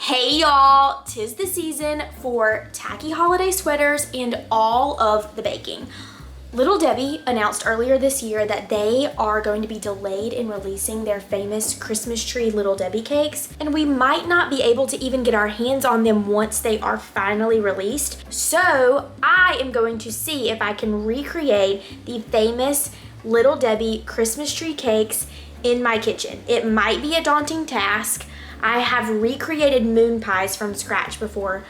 Hey y'all, 'tis the season for tacky holiday sweaters and all of the baking. Little Debbie announced earlier this year that they are going to be delayed in releasing their famous Christmas tree Little Debbie cakes, and we might not be able to even get our hands on them once they are finally released. So I am going to see if I can recreate the famous Little Debbie Christmas tree cakes in my kitchen. It might be a daunting task. I have recreated moon pies from scratch before,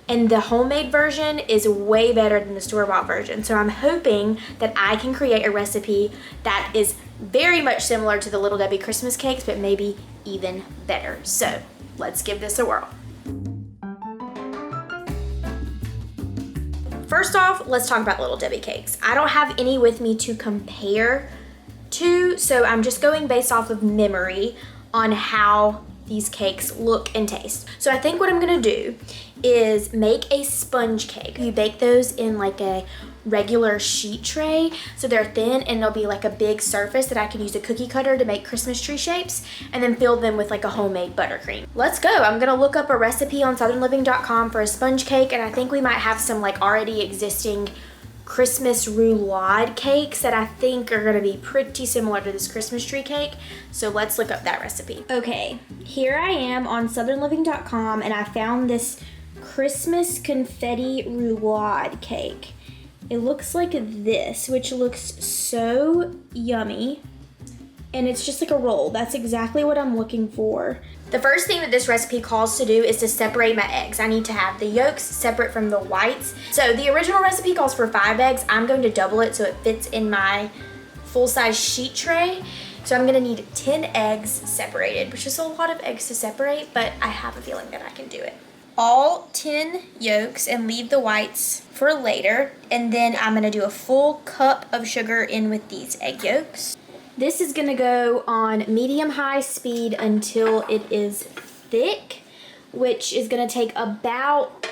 and the homemade version is way better than the store-bought version. So I'm hoping that I can create a recipe that is very much similar to the Little Debbie Christmas cakes, but maybe even better. So let's give this a whirl. First off, let's talk about Little Debbie cakes. I don't have any with me to compare to, so I'm just going based off of memory on how these cakes look and taste. So I think what I'm gonna do is make a sponge cake. You bake those in like a regular sheet tray, so they're thin, and there'll be like a big surface that I can use a cookie cutter to make Christmas tree shapes, and then fill them with like a homemade buttercream. Let's go. I'm gonna look up a recipe on southernliving.com for a sponge cake, and I think we might have some like already existing Christmas roulade cakes that I think are gonna be pretty similar to this Christmas tree cake. So let's look up that recipe. Okay, here I am on southernliving.com, and I found this Christmas confetti roulade cake. It looks like this, which looks so yummy. And it's just like a roll. That's exactly what I'm looking for. The first thing that this recipe calls to do is to separate my eggs. I need to have the yolks separate from the whites. So the original recipe calls for 5 eggs. I'm going to double it so it fits in my full-size sheet tray. So I'm gonna need 10 eggs separated, which is a lot of eggs to separate, but I have a feeling that I can do it. All 10 yolks and leave the whites for later. And then I'm gonna do a full cup of sugar in with these egg yolks. This is gonna go on medium-high speed until it is thick, which is gonna take about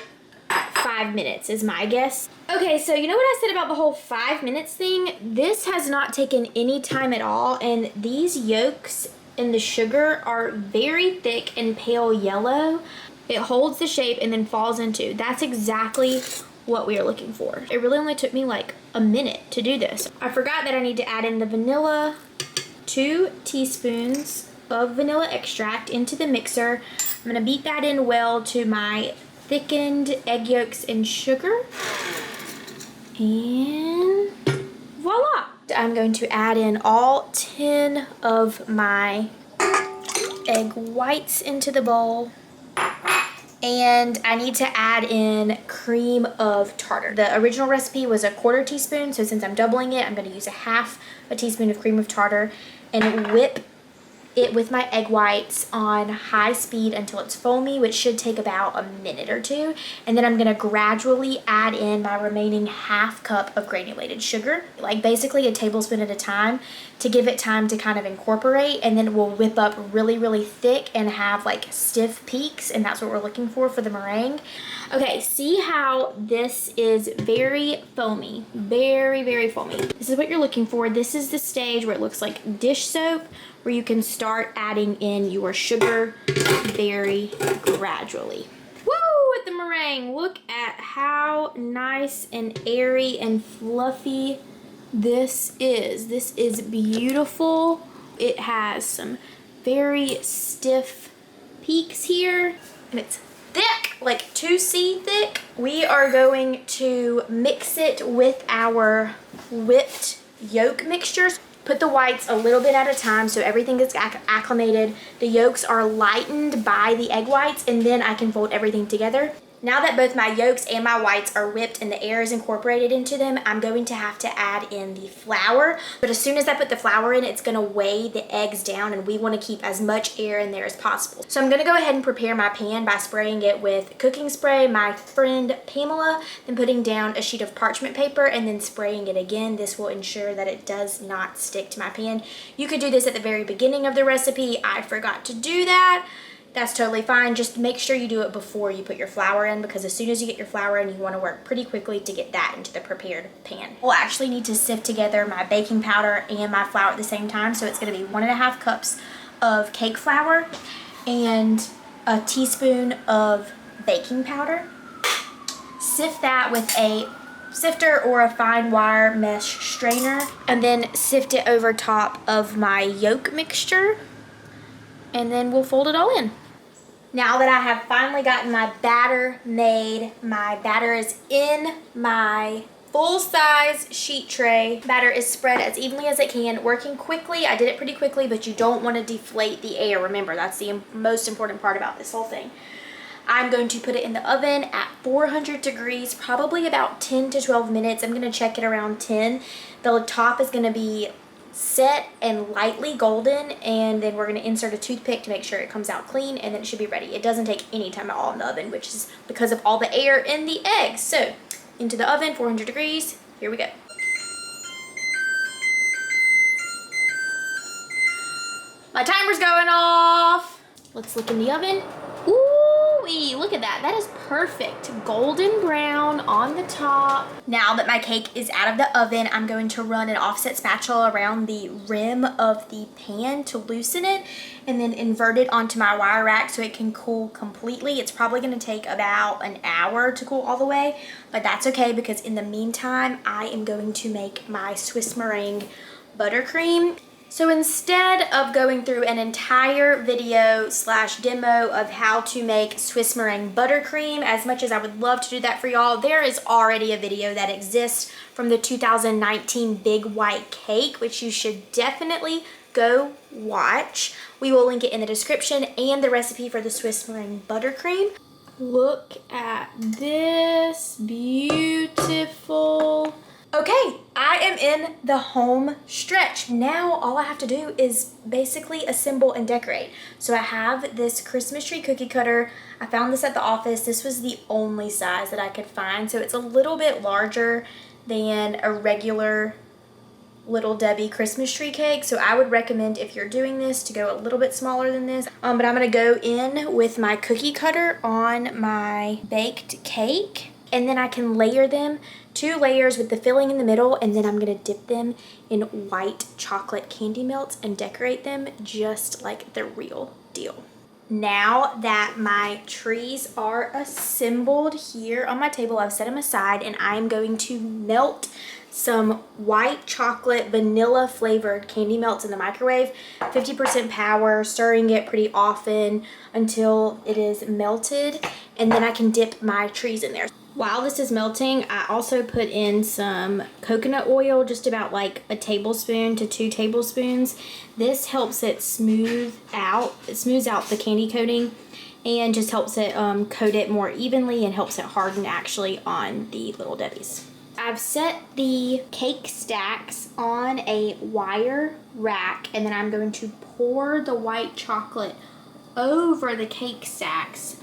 5 minutes is my guess. Okay, so you know what I said about the whole 5 minutes thing? This has not taken any time at all, and these yolks and the sugar are very thick and pale yellow. It holds the shape and then falls into. That's exactly what we are looking for. It really only took me like a minute to do this. I forgot that I need to add in the vanilla, 2 teaspoons of vanilla extract into the mixer. I'm gonna beat that in well to my thickened egg yolks and sugar. And voila! I'm going to add in all 10 of my egg whites into the bowl. And I need to add in cream of tartar. The original recipe was a 1/4 teaspoon, so since I'm doubling it, I'm gonna use a 1/2 teaspoon of cream of tartar and whip it with my egg whites on high speed until it's foamy, which should take about a minute or 2. And then I'm gonna gradually add in my remaining 1/2 cup of granulated sugar, like basically a tablespoon at a time, to give it time to kind of incorporate, and then we'll whip up really, really thick and have like stiff peaks, and that's what we're looking for the meringue. Okay, see how this is very foamy, very, very foamy. This is what you're looking for. This is the stage where it looks like dish soap, where you can start adding in your sugar very gradually. Woo, with the meringue. Look at how nice and airy and fluffy this is. This is beautiful. It has some very stiff peaks here, and it's thick, like 2C thick. We are going to mix it with our whipped yolk mixtures. Put the whites a little bit at a time so everything gets acclimated. The yolks are lightened by the egg whites, and then I can fold everything together. Now that both my yolks and my whites are whipped and the air is incorporated into them, I'm going to have to add in the flour. But as soon as I put the flour in, it's gonna weigh the eggs down, and we wanna keep as much air in there as possible. So I'm gonna go ahead and prepare my pan by spraying it with cooking spray, my friend Pamela, then putting down a sheet of parchment paper and then spraying it again. This will ensure that it does not stick to my pan. You could do this at the very beginning of the recipe. I forgot to do that. That's totally fine. Just make sure you do it before you put your flour in, because as soon as you get your flour in, you want to work pretty quickly to get that into the prepared pan. We'll actually need to sift together my baking powder and my flour at the same time, so it's going to be 1.5 cups of cake flour and a teaspoon of baking powder. Sift that with a sifter or a fine wire mesh strainer, and then sift it over top of my yolk mixture, and then we'll fold it all in. Now that I have finally gotten my batter made, my batter is in my full-size sheet tray. Batter is spread as evenly as it can, working quickly. I did it pretty quickly, but you don't want to deflate the air. Remember, that's the most important part about this whole thing. I'm going to put it in the oven at 400 degrees, probably about 10 to 12 minutes. I'm going to check it around 10. The top is going to be set and lightly golden, and then we're going to insert a toothpick to make sure it comes out clean, and then it should be ready. It doesn't take any time at all in the oven, which is because of all the air in the eggs. So into the oven, 400 degrees. Here we go. My timer's going off. Let's look in the oven. Ooh-wee, look at that. That is perfect. Golden brown on the top. Now that my cake is out of the oven, I'm going to run an offset spatula around the rim of the pan to loosen it, and then invert it onto my wire rack so it can cool completely. It's probably going to take about an hour to cool all the way, but that's okay because in the meantime, I am going to make my Swiss meringue buttercream. So instead of going through an entire video / demo of how to make Swiss meringue buttercream, as much as I would love to do that for y'all, there is already a video that exists from the 2019 Big White Cake, which you should definitely go watch. We will link it in the description and the recipe for the Swiss meringue buttercream. Look at this, beautiful. Okay, I am in the home stretch. Now all I have to do is basically assemble and decorate. So I have this Christmas tree cookie cutter. I found this at the office. This was the only size that I could find. So it's a little bit larger than a regular Little Debbie Christmas tree cake. So I would recommend, if you're doing this, to go a little bit smaller than this. But I'm gonna go in with my cookie cutter on my baked cake, and then I can layer them 2 layers with the filling in the middle, and then I'm gonna dip them in white chocolate candy melts and decorate them just like the real deal. Now that my trees are assembled here on my table, I've set them aside, and I'm going to melt some white chocolate vanilla flavored candy melts in the microwave, 50% power, stirring it pretty often until it is melted, and then I can dip my trees in there. While this is melting, I also put in some coconut oil, just about like a tablespoon to 2 tablespoons. This helps it smooth out. It smooths out the candy coating and just helps it coat it more evenly and helps it harden actually on the Little Debbies. I've set the cake stacks on a wire rack, and then I'm going to pour the white chocolate over the cake stacks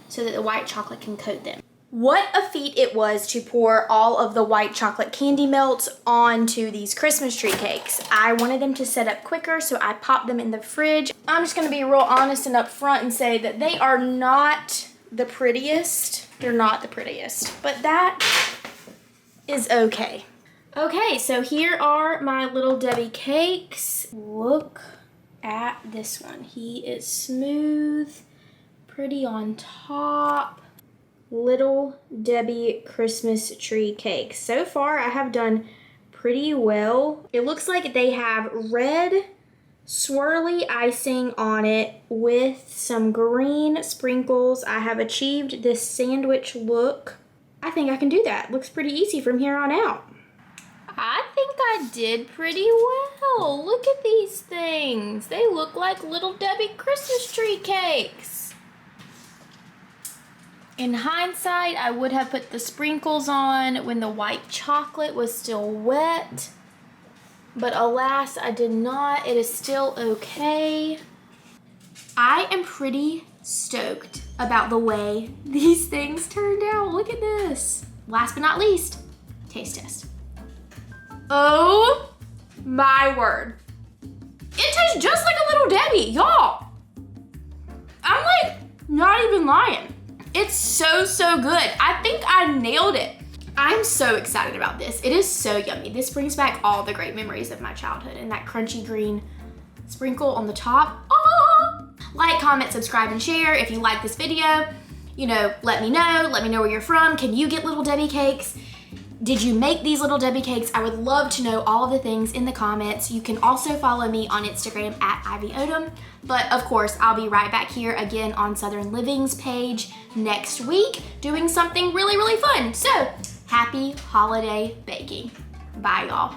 so that the white chocolate can coat them. What a feat it was to pour all of the white chocolate candy melts onto these Christmas tree cakes. I wanted them to set up quicker, so I popped them in the fridge. I'm just gonna be real honest and upfront and say that they are not the prettiest. They're not the prettiest, but that is okay. Okay, so here are my Little Debbie cakes. Look at this one. He is smooth, pretty on top. Little Debbie Christmas tree cake. So far, I have done pretty well. It looks like they have red swirly icing on it with some green sprinkles. I have achieved this sandwich look. I think I can do that. Looks pretty easy from here on out. I think I did pretty well. Look at these things. They look like Little Debbie Christmas tree cakes. In hindsight, I would have put the sprinkles on when the white chocolate was still wet, but alas, I did not. It is still okay. I am pretty stoked about the way these things turned out. Look at this. Last but not least, taste test. Oh my word. It tastes just like a Little Debbie, y'all. I'm like not even lying. It's so, so good. I think I nailed it. I'm so excited about this. It is so yummy. This brings back all the great memories of my childhood, and that crunchy green sprinkle on the top. Oh! Like, comment, subscribe, and share. If you like this video, you know, let me know. Let me know where you're from. Can you get Little Debbie cakes? Did you make these Little Debbie cakes? I would love to know all of the things in the comments. You can also follow me on Instagram at Ivy Odom. But of course, I'll be right back here again on Southern Living's page next week doing something really, really fun. So, happy holiday baking. Bye, y'all.